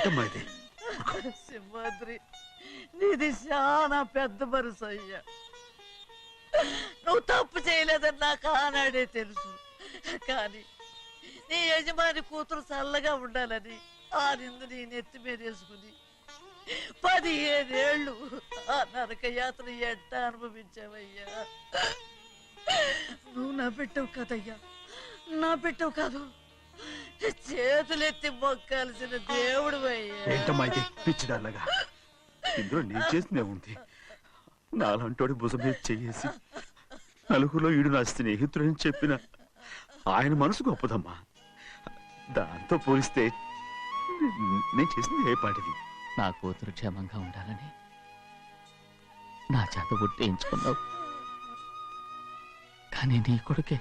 ఏంటమ్మా ఇది? సింహాద్రి, నీది చాలా పెద్ద మనసు అయ్యా. నువ్వు తప్పు చేయలేదని నాకు ఆనాడే తెలుసు. కానీ నీ యజమాని కూతురు చల్లగా ఉండాలని ఆ నిందు నీ నెత్తి మీద వేసుకుని 15 ఏళ్ళు ఆ నరక యాత్ర ఎట్ట అనుభవించావయ్యా. నువ్వు నా పెట్టవు కదయ్యా, నా పెట్టవు కాదు, చేతులెత్తి మొక్కాల్సిన దేవుడు అయ్యా. ఏంటమ్మా ఇది పిచ్చిదాల్లగా? ఇందులో నేను చేసినే ఉంది. నాలంటోడి భుజం మీద చెయ్యేసి నలుగురిలో ఈడు నా స్నేహితుడని చెప్పిన ఆయన మనసు గొప్పదమ్మా. దాంతో పోలిస్తే నేను చేసింది ఏ పాటిది? నా కూతురు క్షేమంగా ఉండాలని నా చేత గుర్తించుకున్నావు. కానీ నీ కొడుకే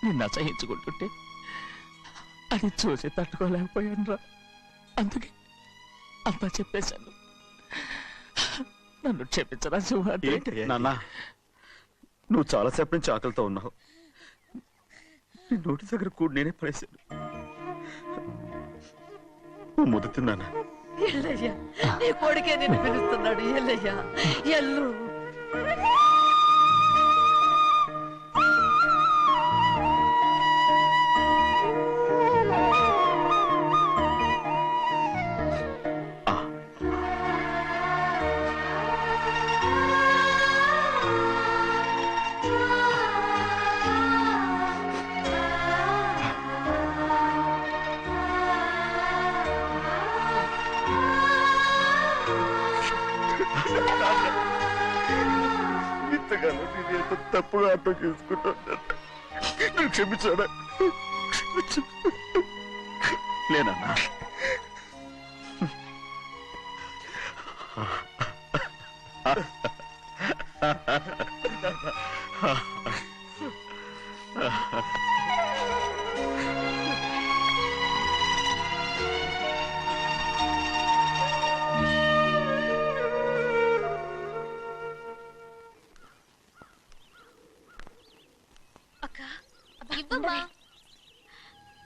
నిన్ను అసహించుకుంటుంటే అది చూసి తట్టుకోలేకపోయాను రా. అందుకే అంతా చెప్పేశాను. నన్ను క్షమించరా సింహాద్రి. నాన్న, నువ్వు చాలాసేపు నుంచి ఆకలితో ఉన్నావు. నీ నోటి దగ్గర కూడా నేనే పడేశాను. ముద్దు తిన్నానా? ఎల్లయ్యా, నీ కొడుకే నిన్ను పిలుస్తున్నాడు. ఎల్లయ్యా, ఎల్లు. ఇంతకాలం నేను ఎంత తప్పుగా అర్థం చేసుకుంటాను. నువ్వు క్షమించాడా? లేనన్నా.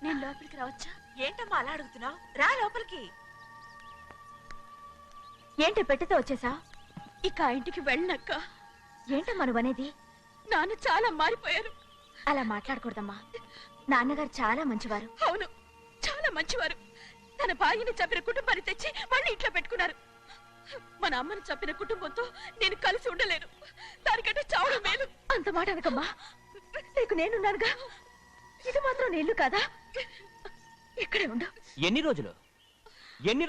నేను లోపలికి రావచ్చా? ఏంటమ్మా అలా అడుగుతున్నావు? రా లోపలికి. ఏంటి పెట్టితో వచ్చేసా? ఇక ఆ ఇంటికి వెళ్ళనక్క. ఏంటమ్మా నువ్వనేది? నాన్న చాలా మారిపోయారు. అలా మాట్లాడకూడదమ్మా. నాన్నగారు చాలా మంచివారు. అవును, చాలా మంచివారు. తన భార్యని చంపిన కుటుంబాన్ని తెచ్చి మళ్ళీ ఇంట్లో పెట్టుకున్నారు. మన అమ్మని చంపిన కుటుంబంతో నేను కలిసి ఉండలేను. దానికంటే చావడం మేలు. అంత మాట అనకమ్మా. నీకు నేనున్నానుగా. ఇది మాత్రం నీళ్లు కాదా? ఇక్కడే ఉండు. ఎన్ని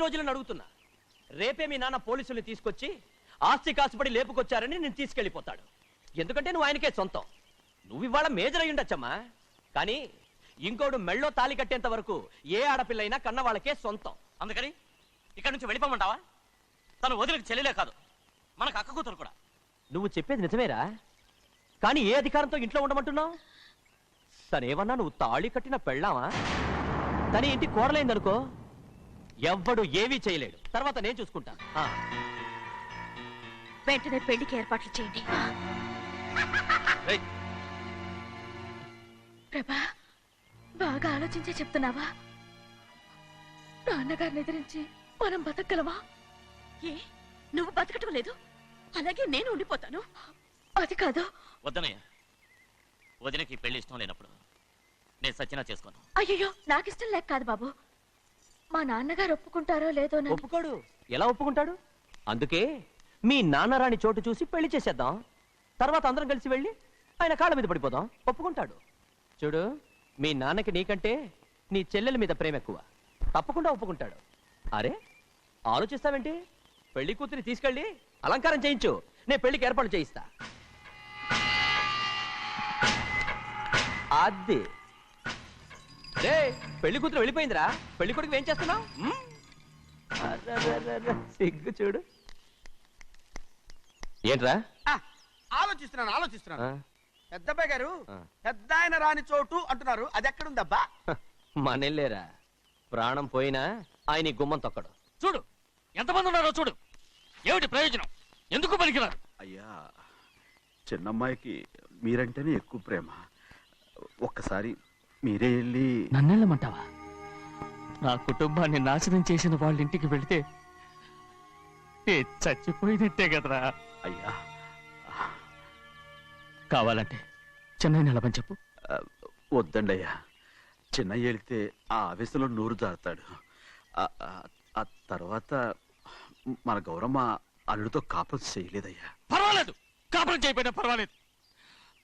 రోజులను అడుగుతున్నా. రేపే మీ నాన్న పోలీసుల్ని తీసుకొచ్చి ఆస్తి కాసుపడి లేపుకొచ్చారని నేను తీసుకెళ్లిపోతాడు. ఎందుకంటే నువ్వు ఆయనకే సొంతం. నువ్వు ఇవాళ మేజర్ అయి ఉండొచ్చమ్మా. కానీ ఇంకోడు మెళ్ళో తాలి కట్టేంత వరకు ఏ ఆడపిల్లైనా కన్న వాళ్ళకే సొంతం. అందుకని ఇక్కడి నుంచి వెళ్ళిపోమంటావా? తను వదిలికి చెల్లెలే కాదు, మనకు అక్క కూతురు కూడా. నువ్వు చెప్పేది నిజమేరా. కానీ ఏ అధికారంతో ఇంట్లో ఉండమంటున్నావు? తనేమన్నా నువ్వు తాళి కట్టిన పెళ్ళావా? తన ఇంటి కోడలైందనుకో, ఎవ్వడు ఏవీ చేయలేడు. తర్వాత నేను చూసుకుంటా. వెంటనే పెళ్లికి ఏర్పాట్లు చేయండి. ప్రభా, బాగా ఆలోచించే చెప్తున్నావా? నాన్నగారిని ఎదిరించి మనం బతకగలవా? ఏ, నువ్వు బతకటం లేదు, అలాగే నేను ఉండిపోతాను. అది కాదు. వద్దనయ్య, వదినకి పెళ్లి ఇష్టం లేనప్పుడు నేను సచ్చినా చేసుకోను. అయ్యో, నాకిష్టం లేక కాదు బాబు. మా నాన్నగారు ఒప్పుకుంటారో లేదో. ఒప్పుకోడు. ఎలా ఒప్పుకుంటాడు? అందుకే మీ నాన్నరాని చోటు చూసి పెళ్లి చేసేద్దాం. తర్వాత అందరం కలిసి వెళ్ళి ఆయన కాళ్ళ మీద పడిపోదాం. ఒప్పుకుంటాడు. చూడు, మీ నాన్నకి నీకంటే నీ చెల్లెల మీద ప్రేమ ఎక్కువ. తప్పకుండా ఒప్పుకుంటాడు. అరే, ఆలోచిస్తావేంటి? పెళ్లి కూతురి తీసుకెళ్ళి అలంకారం చేయించు. నేను పెళ్లికి ఏర్పాటు చేయిస్తా. అది రే, పెళ్లి కూతురు వెళ్ళిపోయిందిరా. పెళ్లి కొడుకు ఏం చేస్తున్నావు? సిగ్గు చూడు. ఏంట్రా? ఆలోచిస్తున్నాను. పెద్దబ్బాయి గారు పెద్ద ఆయన రాని చోటు అంటున్నారు. అది ఎక్కడుందబ్బా? మనెళ్ళేరా. ప్రాణం పోయినా ఆయన గుమ్మం తొక్కడు. చూడు ఎంతమంది ఉన్నారో చూడు. ఏమిటి ప్రయోజనం? ఎందుకు పనికిరారు? అయ్యా, చిన్నమ్మాయికి మీరంటేనే ఎక్కువ ప్రేమ. ఒక్కసారి మీరే వెళ్ళి. నన్నెళ్ళమంటావా? నా కుటుంబాన్ని నాశనం చేసిన వాళ్ళ ఇంటికి వెళితే నే చచ్చిపోయినట్టే కదరా. అయ్యా కావాలంటే చెన్నై నిలబని చెప్పు. వద్దండి అయ్యా, చిన్నయ్య వెళితే ఆ ఆవేశంలో నోరు జారుతాడు. ఆ తర్వాత మన గౌరమ్మ అల్లుడితో కాపురం చేయలేదయ్యా. పర్వాలేదు, కాపురం చేయకపోయినా పర్వాలేదు.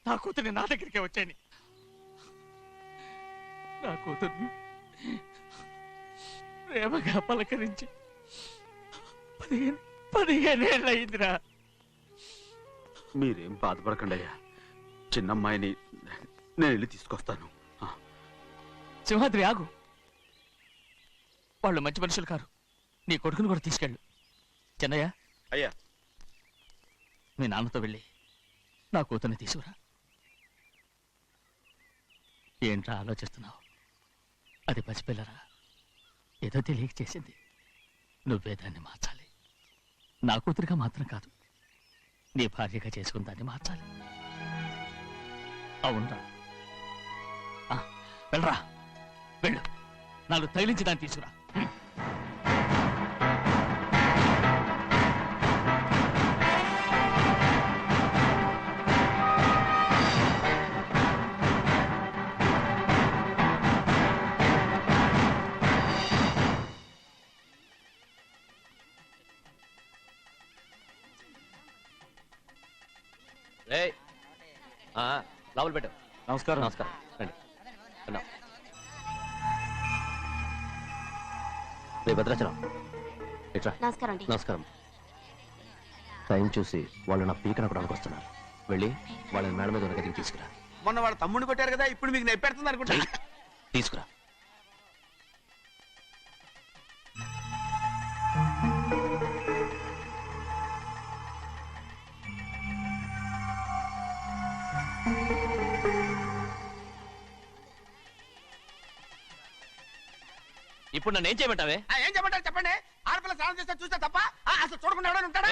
నా కూతుర్ని నా దగ్గరికే వచ్చాయని. నా కూతుర్ని ప్రేమగా పలకరించి 15 ఏళ్ళు అయిందిరా. మీరేం బాధపడకండి అయ్యా, చిన్నమ్మాయిని నేను వెళ్ళి తీసుకొస్తాను. సింహాద్రి ఆగు. వాళ్ళు మంచి మనుషులు కారు. నీ కొడుకుని కూడా తీసుకెళ్ళు. చెన్నయ్య, అయ్యా మీ నాన్నతో వెళ్ళి నా కూతుర్ని తీసుకురా. ఏంట్రా ఆలోచిస్తున్నావు? అది పసిపిల్లరా, ఏదో తెలియక చేసింది. నువ్వే దాన్ని మార్చాలి. నా కూతురిగా మాత్రం కాదు, నీ భార్యగా చేసుకుని దాన్ని మార్చాలి. అవునరా, వెళ్ళరా, వెళ్ళు. నాలుగు తగిలించి దాన్ని తీసుకురా. లోపల పెట్టు. నమస్కారం. నమస్కారం, రండి. అన్నా, రే భద్రాచలం, ఇట్రా. నమస్కారం అండి. నమస్కారం. టైం చూసి వాళ్ళు నా పీకన కూడా వస్తున్నారు. వెళ్ళి వాళ్ళని మేడ మీద ఉన్న గదికి తీసుకురా. మొన్న వాళ్ళ తమ్ముడిని కొట్టారు కదా, ఇప్పుడు మీకు నెప్పెడుతుంది అనుకుంటా. తీసుకురా. ఇప్పుడు నన్ను ఏం చేయమంటావే? ఏం చెప్పంటారు చెప్పండి. ఆడపిల్ల స్నానం చేస్తే చూస్తే తప్ప అసలు చూడకుండా ఎవడో ఉంటాడా?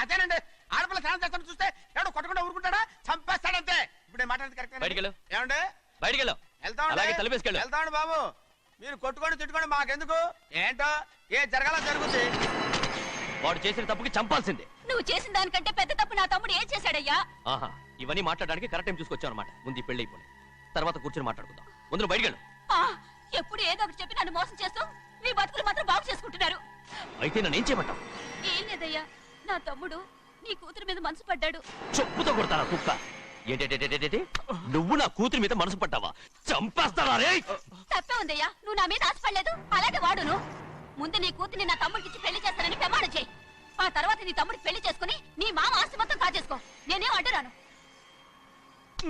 అదేనండి, ఆడపిల్ల స్నానం చేస్తాను చూస్తే ఎవడో కొట్టకుండా ఊరుకుంటాడా? చంపేస్తాడంతే. ఇప్పుడు మాట్లాడేది కరెక్ట్. బయటికి వెళ్ళు. ఏమండి? బయటికి వెళ్ళు. అలాగే తలపేసుకెళ్ళు. వెళ్తామండి బాబు. మీరు కొట్టుకొని తిట్టుకొని మాకెందుకు? ఏంటో ఏ జరగాల జరుగుతుంది. వాడు చేసిన తప్పుకి చంపాల్సిందే. నువ్వు చేసిన దానికంటే పెద్ద తప్పు నా తమ్ముడు ఏం చేశాడయ్యా? ఆహా, ఇవన్నీ మాట్లాడడానికి కరెక్ట్ టైం చూసుకొచ్చావు అనమాట. ముందు ఈ పెళ్లి అయిపోయి తర్వాత కూర్చొని మాట్లాడుకుందాం. ముందు బయటికి వెళ్ళు. ఎప్పుడు ఏదో ఒకటి చెప్పి నన్ను మోసం చేస్తూ మీ బతుకులు మాత్రం బాగు చేసుకుంటున్నారు. అయితే నన్ను ఏం చేయమంటావు? ఏం లేదయ్యా, నా తమ్ముడు నీ కూతురు మీద మనసు పడ్డాడు. చెప్పుతో కొడతారా కుక్క? ఏంటేంటి, నువ్వు నా కూతురి మీద మనసు పడ్డావా? చంపేస్తారా రే? తప్పే ఉందయ్యా, నువ్వు నా మీద ఆశపడలేదు, అలాగే వాడును. ముందు నీ కూతుర్ని నా తమ్ముడికి పెళ్లి చేస్తానని ప్రమాణం చేయి. ఆ తర్వాత నీ తమ్ముడికి పెళ్లి చేసుకుని నీ మామ ఆస్తి మొత్తం కాజేసుకో. నేనేం అడ్డురాను.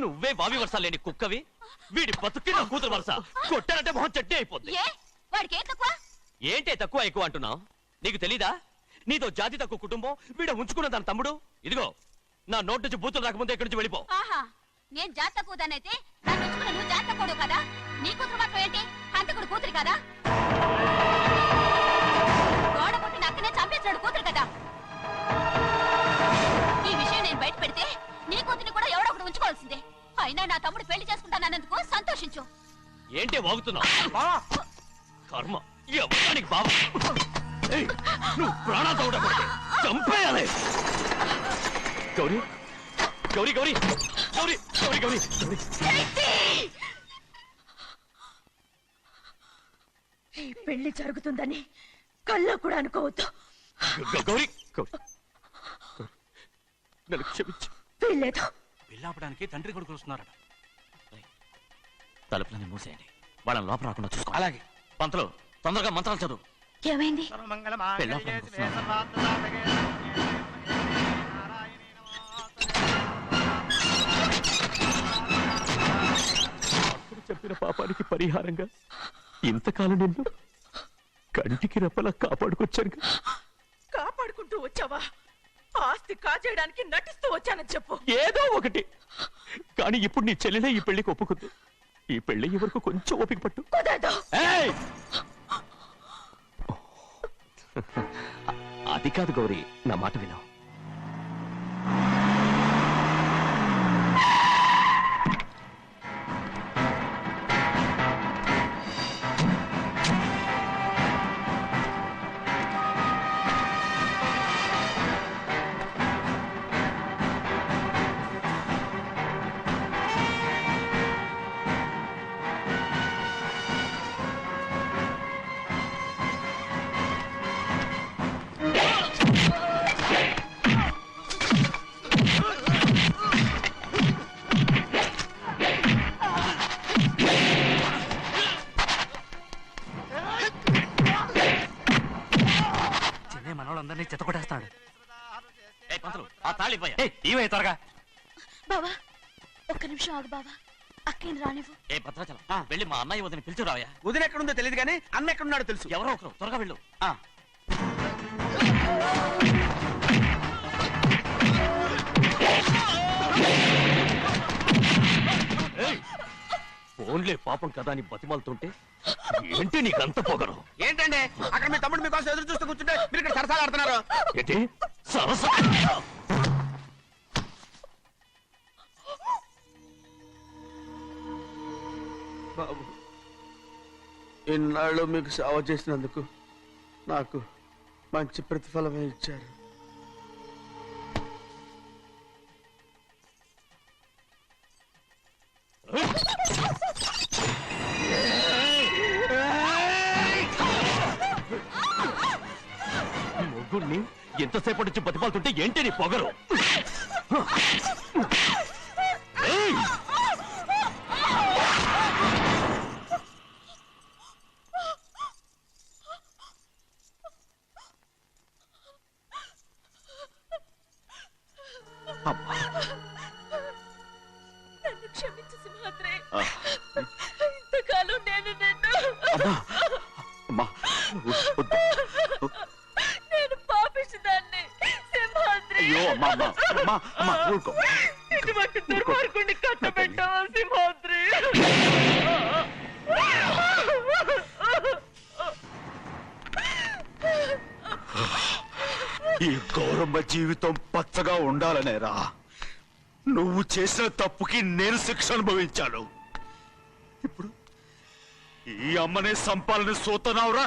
నువ్వే వావి వరుస లేని కుక్కవి. వీడి బతుక్కి నా కూతురు వరుస. కొట్టారంటే మొహం చెట్టే అయిపోద్ది. ఏ వాడికి ఏం తక్కువ? ఏంటే తక్కువ ఎక్కువ అంటున్నావు? నీకు తెలీదా? నీతో జాతి తక్కువ కుటుంబం వీడ ఉంచుకున్న తన తమ్ముడు. ఇదిగో నా నోటి నుంచి బూతులు రాకముందే ఇక్కడి నుంచి వెళ్ళిపో. ఆహా, నేను జాత తక్కువదానైతే నన్ను ఉంచుకున్న నువ్వు జాత తక్కువ కదా? నీ కూతురు మాత్రం ఏంటి? హంతకుడు కూతురు కదా? గోడ పుట్టిన అక్కనే చంపేసినాడు కూతురు కదా? ఈ విషయం నేను బయట పెడితే నీ కూతురిని కూడా ఎవడో ఒకటి ఉంచుకోవాల్సిందే. అయినా నా తమ్ముడు పెళ్లి చేసుకుంటానన్నందుకు సంతోషించు. ఏంటే వాగుతున్నావు? కర్మ ఎవరికి బాబు. నువ్వు ప్రాణాలతో ఉండకూడదు, చంపేయాలి. గౌరీ గౌరీ గౌరీ గౌరీ గౌరీ గౌరీ ఈ పెళ్లి జరుగుతుందని కల్లో కూడా అనుకోవద్దు. గౌరీ గౌరీ నన్ను క్షమించు. వీల్లేదు. పెళ్ళాపడానికి తండ్రి కొడుకులు వస్తున్నారట. తలుపులని మూసేయండి, వాళ్ళని లోపల రాకుండా చూసుకో. అలాగే. పంతలు తొందరగా మంత్రాలు చదువు. ఏమైంది? చెప్పిన పాపానికి పరిహారంగా ఇంతకాలం నిన్ను కంటికి రెప్పలా కాపాడుకొచ్చాను. కాపాడుకుంటూ వచ్చావా? ఆస్తి కాజేయడానికి నటిస్తూ వచ్చానని చెప్పు. ఏదో ఒకటి. కానీ ఇప్పుడు నీ చెల్లెలే ఈ పెళ్లికి ఒప్పుకుంది. ఈ పెళ్లి వరకు కొంచెం ఓపిక పట్టు. ఏయ్! అది కాదు గౌరీ, నా మాట విను. వాళ్ళందరినీ చితకొట్టేస్తాడు. ఏ పంతులు ఆ తాళి పోయా. ఇవే త్వరగా. బావా ఒక్క నిమిషం ఆగు బావా, అక్కేం రానివ్వు. ఏ భద్రాచలం వెళ్ళి మా అన్నయ్య వదిన పిలిచిరావయ్యా. వదిన ఎక్కడుందో తెలియదు కానీ అన్న ఎక్కడున్నాడో తెలుసు. ఎవరో ఒకరు త్వరగా వెళ్ళు. ఫోన్లే పాపం కదా అని బతిమాలుతుంటే ఏంటి నీకంత పొగరు? ఏంటండి అక్కడ మీ తమ్ముడు మీకోసం ఎదురు చూస్తూ కూర్చుంటే మీరు ఇక్కడ సరసాలు ఆడుతున్నారు. ఏంటి సరసా? బాబు ఇన్నాళ్ళు మీకు సేవ చేసినందుకు నాకు మంచి ప్రతిఫలమే ఇచ్చారు. మొగ్గుడిని ఎంతసేపటి నుంచి బతిమాలుతుంటే ఏంటి నీ పొగరు? నన్ను క్షమించు సింహాద్రి. ఇంతకాలం నేను నేను పాపిస్తుదాన్ని సింహాద్రి. ఇటువంటి దుర్మార్గుడిని కట్టబెట్టావా సింహాద్రి? ఈ గౌరమ్మ జీవితం పచ్చగా ఉండాలనేరా నువ్వు చేసిన తప్పుకి నేను శిక్ష అనుభవించాను. ఇప్పుడు ఈ అమ్మనే సంపాలని సోతనావురా.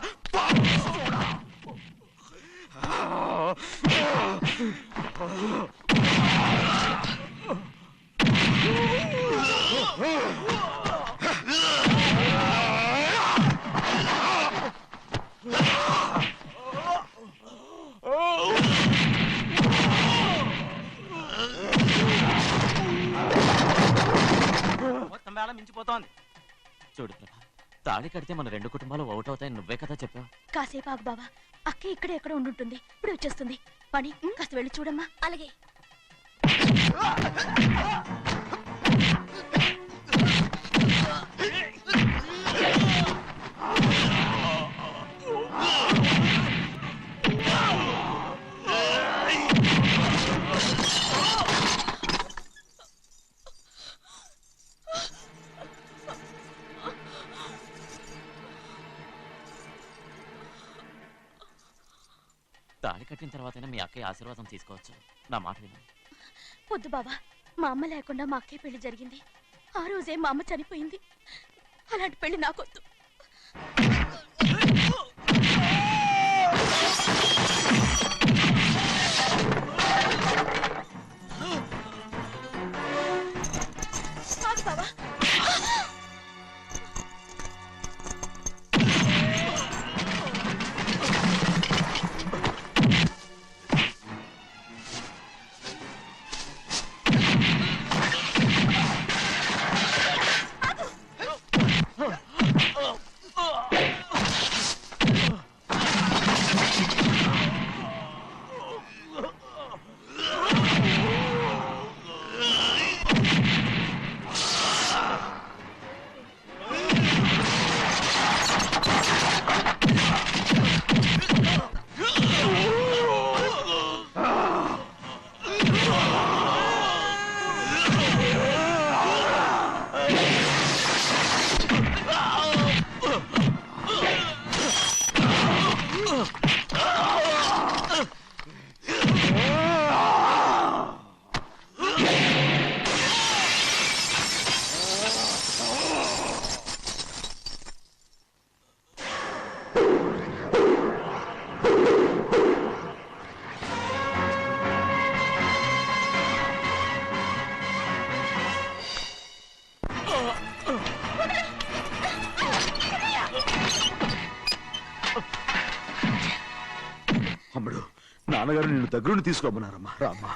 మొత్తం వేళ మించిపోతోంది. చూడు ప్రభా, తాళి కడితే మన రెండు కుటుంబాలు అవుతాయని నువ్వే కదా చెప్పావు. కాసేపు ఆగు బావా, అక్కే ఇక్కడే ఎక్కడ ఉండుంటుంది, ఇప్పుడు వచ్చేస్తుంది. పని కాస్త వెళ్ళి చూడమ్మా. అలాగే. తాళి కట్టిన తర్వాతైనా మీ అక్కయ్య ఆశీర్వాదం తీసుకోవచ్చు. నా మాట విను. వద్దు బావా, మా అమ్మ లేకుండా మా అక్కే పెళ్లి జరిగింది. ఆ రోజే మా అమ్మ చనిపోయింది. అలాంటి పెళ్లి నాకొద్దు. బావా అమ్ముడు, నాన్నగారు నిన్ను దగ్గరుండి తీసుకోమన్నారమ్మా. రామ్మా.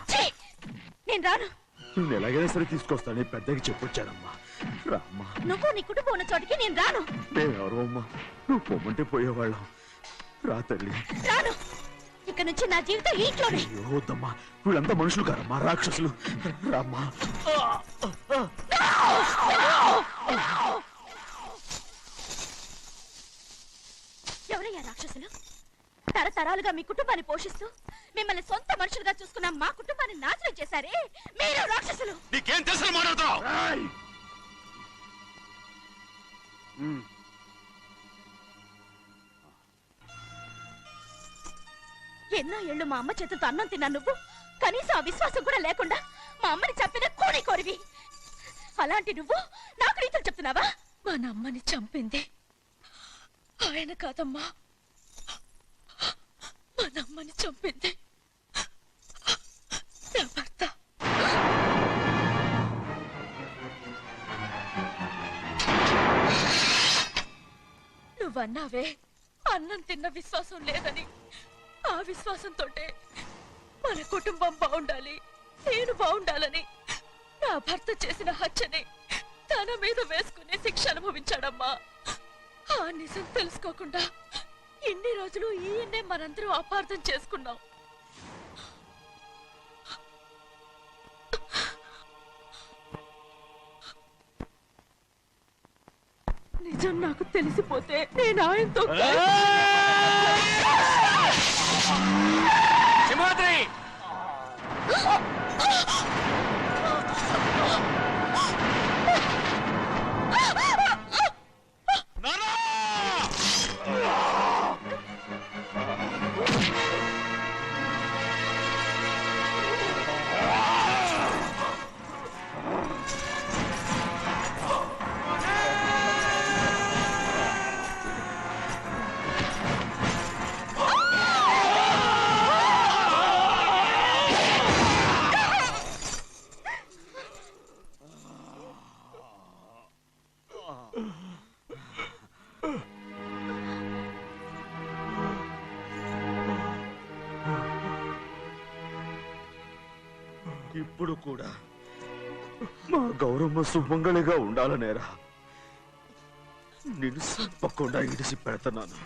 నేను రాను. నిన్ను ఎలాగైనా సరే తీసుకొస్తానని పెద్దకి చెప్పొచ్చానమ్మా. రామ్మా. నువ్వు నీ కుటుంబం ఉన్న చోటికి నేను రాను. మేమెవరు అమ్మా, నువ్వు పొమ్మంటే పోయేవాళ్ళం. రా తల్లి. రాను. ఇక నుంచి నా జీవితం ఇంట్లోనే. అయ్యో వద్దమ్మా, వీళ్ళంతా మనుషులు కాదమ్మా, రాక్షసులు. రామ్మా. ఎవరయ్యా రాక్షసులు? తరతరాలుగా మీ కుటుంబాన్ని పోషిస్తూ మిమ్మల్ని సొంత మనుషులుగా చూసుకున్న మా కుటుంబాన్ని నాశనం చేశారే మీరు రాక్షసులు. నీకేం తెలుసు మాట్లాడుతావు? ఎన్నో ఏళ్ళు మా అమ్మ చేతులతో అన్నం తిన్నా నువ్వు కనీసం ఆ విశ్వాసం కూడా లేకుండా మా అమ్మని చంపిన కోడి కోరివి. అలాంటి నువ్వు నాకు రీతులు చెప్తున్నావా? మా అమ్మని చంపింది ఆయన కాదమ్మా, మా అమ్మని చంపింది నా భర్త. నువ్వన్నావే అన్నం తిన్న విశ్వాసం లేదని. ఆ విశ్వాసంతో మన కుటుంబం బాగుండాలి, నేను బాగుండాలని నా భర్త చేసిన హత్యని తన మీద వేసుకునే శిక్ష అనుభవించాడమ్మా. ఆ నిజం తెలుసుకోకుండా ఇన్ని రోజులు ఈయన్నే మనందరం అపార్థం చేసుకున్నాం. నిజం నాకు తెలిసిపోతే నేను ఆయనతో సింహాద్రి! ఇప్పుడు కూడా మా గౌరమ్మ సుమంగళిగా ఉండాలనేరా నేను తప్పకుండా ఇడిసి పెడుతున్నాను.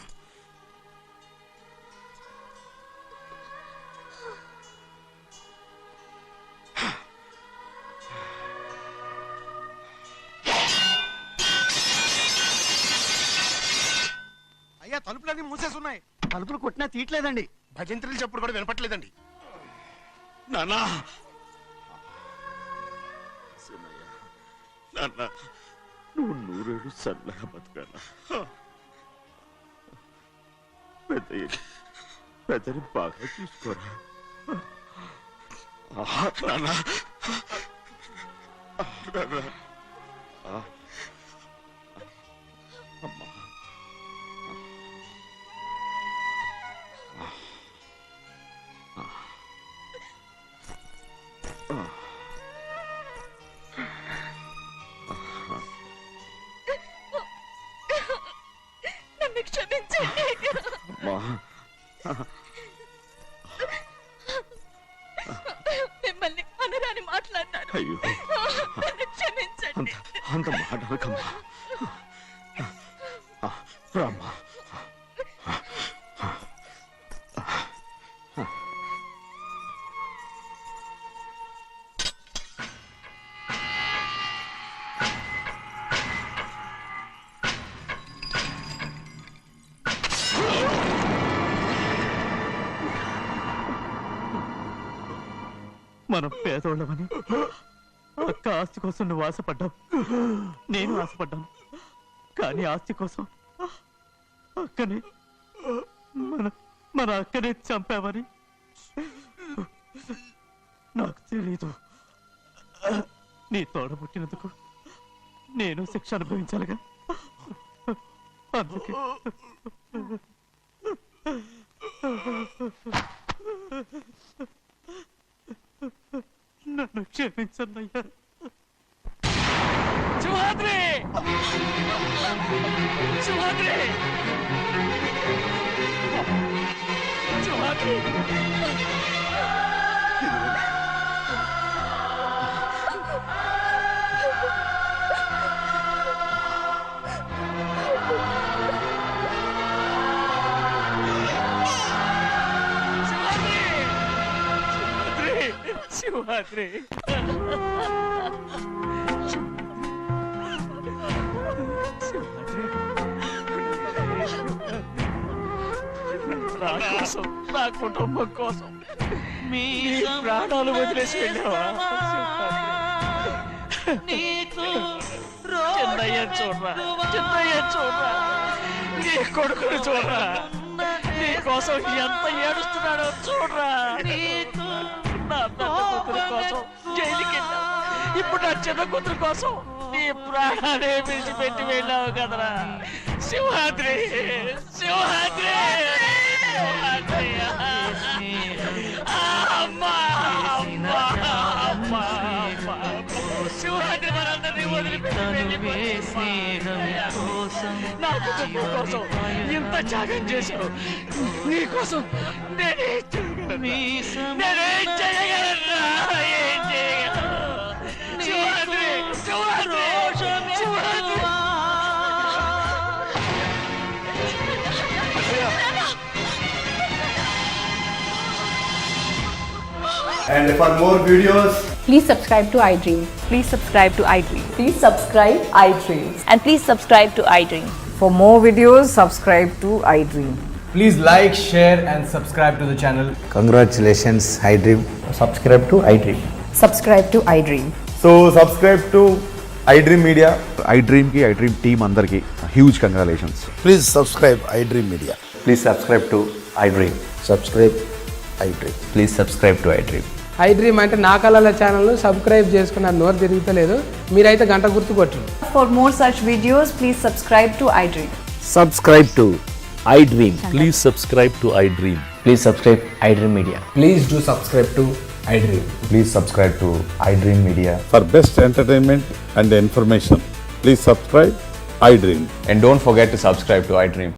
అయ్యా తలుపులన్నీ మూసేసున్నాయి. తలుపులు కొట్టినా తీయట్లేదండి. భజంత్రులు చెప్పుడు కూడా వినపట్లేదండి. నాన్నా నాన్న, నువ్వు నూరేళ్ళు చల్లగా బతకాలా? పెద్దని బాగా చూసుకోరా నాన్న. అమ్మా నన్ను క్షమించండి. మిమ్మల్ని అనరాని మాట్లాడినాను. అయ్యో నన్ను క్షమించండి. అంత మాటలకమ్మా. రామ్మా. మనం పేదోళ్ళమని అక్క ఆస్తి కోసం నువ్వు ఆశపడ్డావు, నేను ఆశపడ్డాను. కానీ ఆస్తి కోసం అక్కని మన అక్కనే చంపావని నాకు తెలీదు. నీ తోడబుట్టినందుకు నేను శిక్ష అనుభవించాలిగా. అందుకే నన్ను క్షమించన్నయ్యా. సింహాద్రి! సింహాద్రి! సింహాద్రి! సింహాద్రి! సింహాద్రి నా కోసం, నా కుటుంబం కోసం మీ ప్రాణాలు వదిలేసి వెళ్ళావా చిన్నయ్య చూడరా, చిన్నయ్య చూడరా, నీ కొడుకుని చూడరా, నీ కోసం ఎంత ఏడుస్తున్నాడో చూడరా. నా పెద్ద కూతురు కోసం జైలుకి వెళ్ళావు, ఇప్పుడు నా చిన్న కూతురు కోసం నీ ప్రాణాలే విడిచిపెట్టి వెళ్ళావు కదరా సింహాద్రి, సింహాద్రి, సింహాద్రి. అమ్మా, అమ్మా, అమ్మా, అమ్మా. సింహాద్రి మనందరినీ వదిలిపెట్టి వెళ్ళిపోయింది. నా కుటుంబం కోసం ఇంత త్యాగం చేశావు, నీ కోసం నేనేం చేయగలరా, ఏం చేయగలను? Simhadri, Simhadri, Simhadri. And for more videos, Please subscribe to iDream. Please subscribe to iDream. Please subscribe iDream. And please subscribe to iDream. For more videos, subscribe to iDream. please like, share and subscribe to the channel. Congratulations, iDream. Subscribe to iDream. Subscribe to iDream. So subscribe to iDream Media. iDream కి iDream team అందరికి huge congratulations. Please subscribe iDream Media. Please subscribe to iDream. Subscribe iDream. Please subscribe to iDream. iDream అంటే నా కళల channel subscribe చేసుకున్న నోరు తిరుగుతలేదు, మీరైతే గంట గుర్తు కొట్టండి. For more such videos, please subscribe to iDream. Subscribe to iDream. Please subscribe to iDream. Please subscribe iDream Media. Please do subscribe to iDream. Please subscribe to iDream Media. For best entertainment and information, please subscribe iDream. And don't forget to subscribe to iDream.